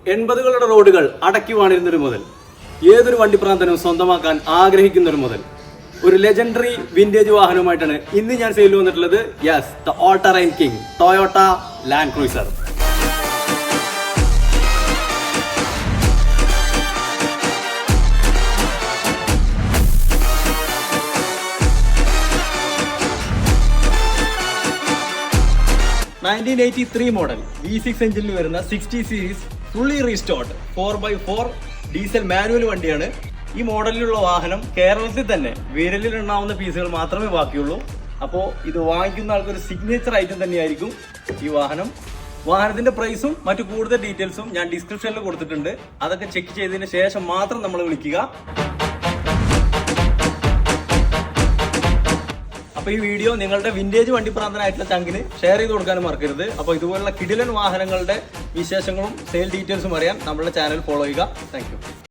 80കളുടെ റോഡുകൾ അടക്കി വാണിരുന്നൊരു മുതൽ ഏതൊരു വണ്ടിപ്രാന്തനും സ്വന്തമാക്കാൻ ആഗ്രഹിക്കുന്നൊരു മുതൽ ഒരു ലെജൻഡറി വിന്റേജ് വാഹനവുമായിട്ടാണ് ഇന്ന് ഞാൻ സെയിൽ വന്നിട്ടുള്ളത്. Yes, the all terrain king Toyota Land Cruiser. Model V6 എഞ്ചിനിൽ വരുന്ന 60 series fully restored 4x4 diesel manual വണ്ടിയാണ്. ഈ മോഡലിലുള്ള വാഹനം കേരളത്തിൽ തന്നെ വിരലിൽ എണ്ണാവുന്ന പീസുകൾ മാത്രമേ ബാക്കിയുള്ളൂ. അപ്പോൾ ഇത് വാങ്ങിക്കുന്ന ആൾക്കൊരു സിഗ്നേച്ചർ ഐറ്റം തന്നെയായിരിക്കും ഈ വാഹനം. വാഹനത്തിന്റെ പ്രൈസും മറ്റു കൂടുതൽ ഡീറ്റെയിൽസും ഞാൻ ഡിസ്ക്രിപ്ഷനിൽ കൊടുത്തിട്ടുണ്ട്. അതൊക്കെ ചെക്ക് ചെയ്തതിന് ശേഷം മാത്രം നമ്മൾ വിളിക്കുക. അപ്പോൾ ഈ വീഡിയോ നിങ്ങളുടെ വിന്റേജ് വണ്ടിപ്രാന്തനായിട്ടുള്ള ചങ്കിന് ഷെയർ ചെയ്ത് കൊടുക്കാനും മറക്കരുത്. അപ്പോൾ ഇതുപോലുള്ള കിടിലൻ വാഹനങ്ങളുടെ വിശേഷങ്ങളും സെയിൽ ഡീറ്റെയിൽസും അറിയാൻ നമ്മുടെ ചാനൽ ഫോളോ ചെയ്യുക. താങ്ക്